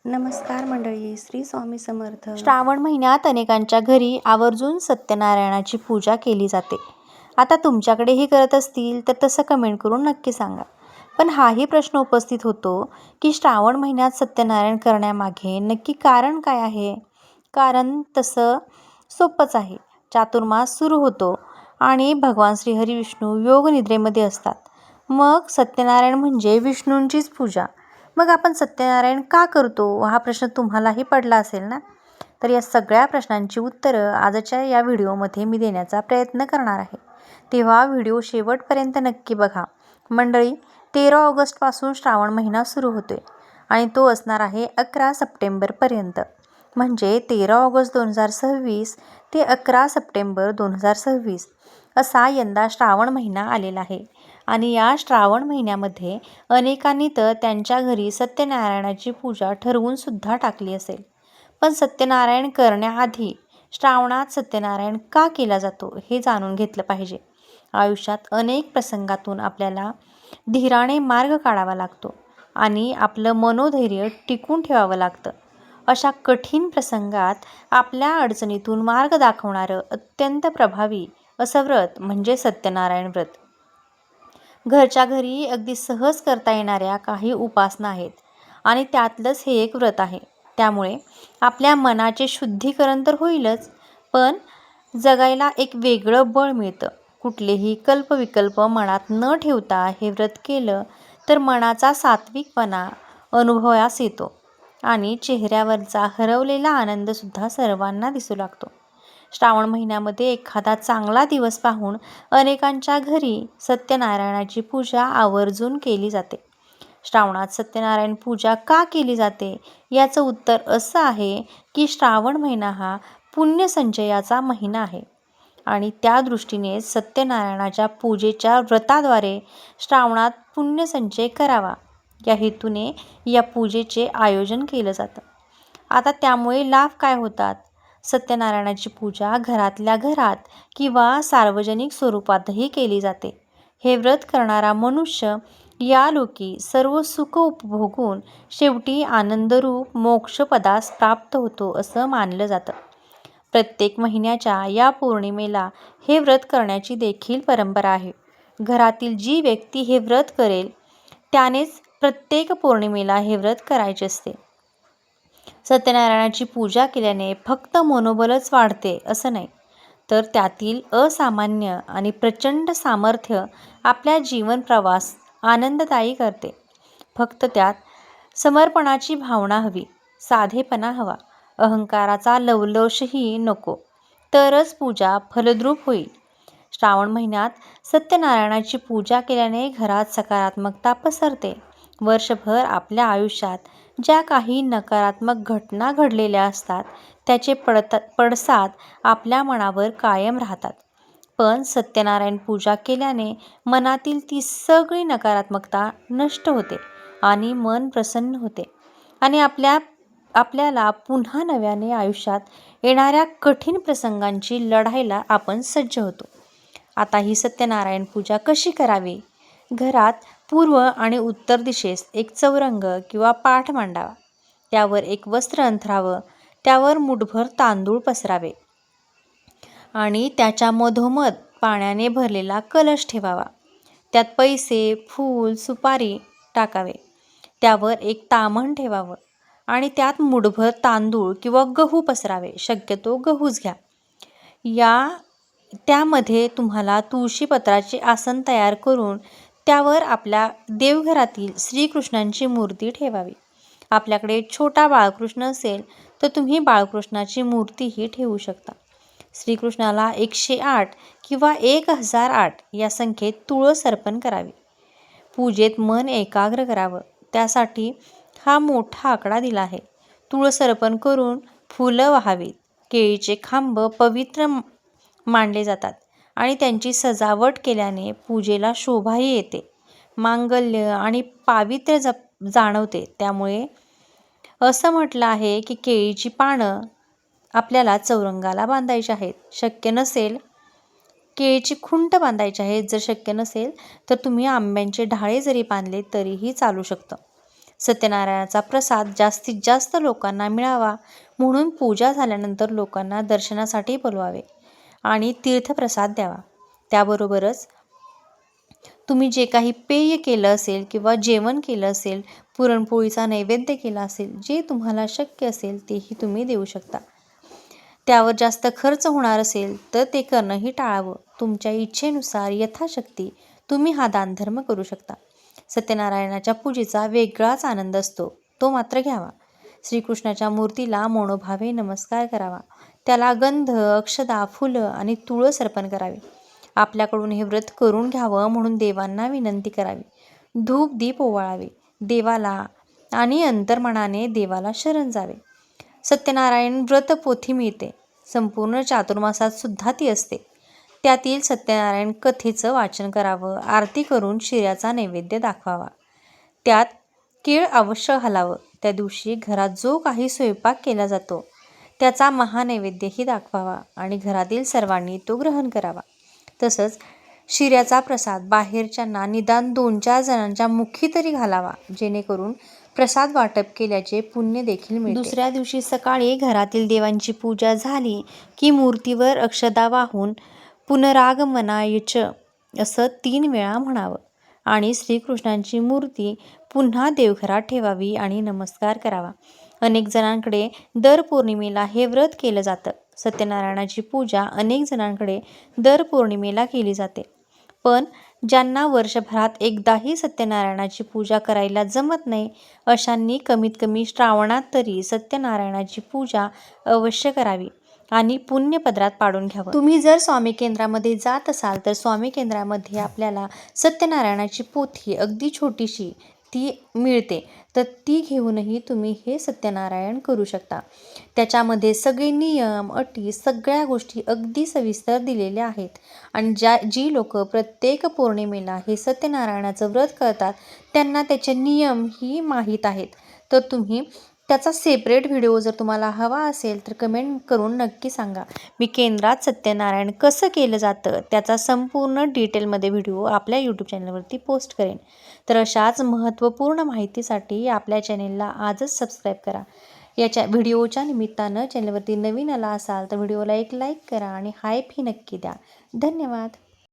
नमस्कार मंडळी, श्री स्वामी समर्थ. श्रावण महिन्यात अनेकांच्या घरी आवर्जून सत्यनारायणाची पूजा केली जाते. आता तुमच्याकडेही करत असतील तर तसं कमेंट करून नक्की सांगा. पण हाही प्रश्न उपस्थित होतो की श्रावण महिन्यात सत्यनारायण करण्यामागे नक्की कारण काय आहे? कारण तसं सोपंच आहे. चातुर्मास सुरू होतो आणि भगवान श्रीहरी विष्णू योग निद्रेमध्ये असतात. मग सत्यनारायण म्हणजे विष्णूंचीच पूजा. मग आपण सत्यनारायण का करतो हा प्रश्न तुम्हालाही पडला असेल ना. तर या सगळ्या प्रश्नांची उत्तरं आजच्या या व्हिडिओमध्ये मी देण्याचा प्रयत्न करणार आहे. तेव्हा व्हिडिओ शेवटपर्यंत नक्की बघा. मंडळी, 13 ऑगस्टपासून श्रावण महिना सुरू होतोय आणि तो असणार आहे 11 सप्टेंबरपर्यंत. म्हणजे 13 ऑगस्ट 2026 ते 11 सप्टेंबर 2026 असा यंदा श्रावण महिना आलेला आहे. आणि या श्रावण महिन्यामध्ये अनेकांनी तर त्यांच्या घरी सत्यनारायणाची पूजा ठरवून सुद्धा टाकली असेल. पण सत्यनारायण करण्याआधी श्रावणात सत्यनारायण का केला जातो हे जाणून घेतलं पाहिजे. आयुष्यात अनेक प्रसंगातून आपल्याला धीराने मार्ग काढावा लागतो आणि आपलं मनोधैर्य टिकून ठेवावं लागतं. अशा कठीण प्रसंगात आपल्या अडचणीतून मार्ग दाखवणारं अत्यंत प्रभावी असं व्रत म्हणजे सत्यनारायण व्रत. घरच्या घरी अगदी सहज करता येणाऱ्या काही उपासना आहेत आणि त्यातलंच हे एक व्रत आहे. त्यामुळे आपल्या मनाचे शुद्धीकरण तर होईलच, पण जगायला एक वेगळं बळ मिळतं. कुठलेही कल्पविकल्प मनात न ठेवता हे व्रत केलं तर मनाचा सात्विकपणा अनुभवास येतो आणि चेहऱ्यावरचा हरवलेला आनंदसुद्धा सर्वांना दिसू लागतो. श्रावण महिन्यामध्ये एखादा चांगला दिवस पाहून अनेकांच्या घरी सत्यनारायणाची पूजा आवर्जून केली जाते. श्रावणात सत्यनारायण पूजा का केली जाते याचं उत्तर असं आहे की श्रावण महिना हा पुण्यसंचयाचा महिना आहे आणि त्या दृष्टीने सत्यनारायणाच्या पूजेच्या व्रताद्वारे श्रावणात पुण्यसंचय करावा या हेतूने या पूजेचे आयोजन केलं जातं. आता त्यामुळे लाभ काय होतात? सत्यनारायणाची पूजा घरातल्या घरात किंवा सार्वजनिक स्वरूपातही केली जाते. हे व्रत करणारा मनुष्य या लोकी सर्व सुख उपभोगून शेवटी आनंदरूप मोक्षपदास प्राप्त होतो असं मानलं जातं. प्रत्येक महिन्याच्या या पौर्णिमेला हे व्रत करण्याची देखील परंपरा आहे. घरातील जी व्यक्ती हे व्रत करेल त्यानेच प्रत्येक पौर्णिमेला हे व्रत करायचे असते. सत्यनारायणाची पूजा केल्याने फक्त मनोबलच वाढते असं नाही, तर त्यातील असामान्य आणि प्रचंड सामर्थ्य आपल्या जीवन प्रवास आनंददायी करते. फक्त त्यात समर्पणाची भावना हवी, साधेपणा हवा, अहंकाराचा लवलेशही नको, तरच पूजा फलद्रूप होईल. श्रावण महिन्यात सत्यनारायणाची पूजा केल्याने घरात सकारात्मकता पसरते. वर्षभर आपल्या आयुष्यात ज्या काही नकारात्मक घटना घडलेल्या असतात त्याचे पडसाद आपल्या मनावर कायम राहतात. पण सत्यनारायण पूजा केल्याने मनातील ती सगळी नकारात्मकता नष्ट होते आणि मन प्रसन्न होते आणि आपल्याला पुन्हा नव्याने आयुष्यात येणाऱ्या कठीण प्रसंगांची लढायला आपण सज्ज होतो. आता ही सत्यनारायण पूजा कशी करावी? घरात पूर्व आणि उत्तर दिशेस एक चौरंग किंवा पाट मांडावा. त्यावर एक वस्त्र अंथरावं, त्यावर मुठभर तांदूळ पसरावे आणि त्याच्या मधोमध पाण्याने भरलेला कलश ठेवावा. त्यात पैसे, फूल, सुपारी टाकावे. त्यावर एक ताम्हण ठेवावं आणि त्यात मुठभर तांदूळ किंवा गहू पसरावे. शक्यतो गहूच घ्या. त्यामध्ये तुम्हाला तुळशीपत्राचे आसन तयार करून त्यावर आपल्या देवघरातील श्रीकृष्णांची मूर्ती ठेवावी. आपल्याकडे छोटा बाळकृष्ण असेल तर तुम्ही बाळकृष्णाची मूर्तीही ठेवू शकता. श्रीकृष्णाला 108 किंवा 1008 या संख्येत तुळस अर्पण करावी. पूजेत मन एकाग्र करावं, त्यासाठी हा मोठा आकडा दिला आहे. तुळस अर्पण करून फुलं वाहावीत. केळीचे खांब पवित्र मानले जातात आणि त्यांची सजावट केल्याने पूजेला शोभाही येते, मांगल्य आणि पावित्र्य जाणवते. त्यामुळे असं म्हटलं आहे की केळीची पानं आपल्याला चौरंगाला बांधायची आहेत. शक्य नसेल केळीची खुंट बांधायची आहेत. जर शक्य नसेल तर तुम्ही आंब्यांचे ढाळे जरी बांधले तरीही चालू शकतं. सत्यनारायणाचा प्रसाद जास्तीत जास्त लोकांना मिळावा म्हणून पूजा झाल्यानंतर लोकांना दर्शनासाठी बोलवावे आणि तीर्थप्रसाद द्यावा. त्याबरोबरच तुम्ही जे काही पेय केलं असेल किंवा जेवण केलं असेल, पुरणपोळीचा नैवेद्य केला असेल, जे तुम्हाला शक्य असेल तेही तुम्ही देऊ शकता. त्यावर जास्त खर्च होणार असेल तर ते करणंही टाळावं. तुमच्या इच्छेनुसार यथाशक्ती तुम्ही हा दानधर्म करू शकता. सत्यनारायणाच्या पूजेचा वेगळाच आनंद असतो, तो मात्र घ्यावा. श्रीकृष्णाच्या मूर्तीला मनोभावे नमस्कार करावा. त्याला गंध, अक्षदा, फुलं आणि तुळस अर्पण करावे. आपल्याकडून हे व्रत करून घ्यावं म्हणून देवांना विनंती करावी. धूप दीप ओवाळावे देवाला आणि अंतर्मनाने देवाला शरण जावे. सत्यनारायण व्रत पोथी मिळते. संपूर्ण चातुर्मासात सुद्धा ती असते. त्यातील सत्यनारायण कथेचं वाचन करावं. आरती करून शिऱ्याचा नैवेद्य दाखवावा. त्यात केळ अवश्य घालावं. त्या दिवशी घरात जो काही स्वयंपाक केला जातो त्याचा महानैवेद्यही दाखवावा आणि घरातील सर्वांनी तो ग्रहण करावा. तसंच शिऱ्याचा प्रसाद बाहेरच्यांना निदान 2-4 जणांच्या मुखी तरी घालावा, जेणेकरून प्रसाद वाटप केल्याचे पुण्य देखील मिळते. दुसऱ्या दिवशी सकाळी घरातील देवांची पूजा झाली की मूर्तीवर अक्षदा वाहून पुनरागमनायच असं 3 वेळा म्हणावं आणि श्रीकृष्णांची मूर्ती पुन्हा देवघरात ठेवावी आणि नमस्कार करावा. अनेक जणांकडे दर पौर्णिमेला हे व्रत केलं जातं. सत्यनारायणाची पूजा अनेक जणांकडे दर पौर्णिमेला केली जाते. पण ज्यांना वर्षभरात एकदाही सत्यनारायणाची पूजा करायला जमत नाही अशांनी कमीत कमी श्रावणात तरी सत्यनारायणाची पूजा अवश्य करावी आणि पुण्यपदरात पाडून घ्यावं. तुम्ही जर स्वामी केंद्रामध्ये जात असाल तर स्वामी केंद्रामध्ये आपल्याला सत्यनारायणाची पोथी अगदी छोटीशी ती मिळते, तर ती घेऊनही तुम्ही हे सत्यनारायण करू शकता. त्याच्यामध्ये सगळे नियम, अटी, सगळ्या गोष्टी अगदी सविस्तर दिलेल्या आहेत आणि जी लोक प्रत्येक पौर्णिमेला हे सत्यनारायणाचं व्रत करतात त्यांना त्याचे नियमही माहीत आहेत. तर तुम्ही त्याचा सेपरेट व्हिडिओ जर तुम्हाला हवा असेल तर कमेंट करून नक्की सांगा. मी केंद्रात सत्यनारायण कसं केलं जातं त्याचा संपूर्ण डिटेलमध्ये व्हिडिओ आपल्या यूट्यूब चॅनलवरती पोस्ट करेन. तर अशाच महत्त्वपूर्ण माहितीसाठी आपल्या चॅनेलला आजच सबस्क्राईब करा. याच्या व्हिडिओच्या निमित्तानं चॅनलवरती नवीन आला असाल तर व्हिडिओला एक लाईक करा आणि हाईप ही नक्की द्या. धन्यवाद.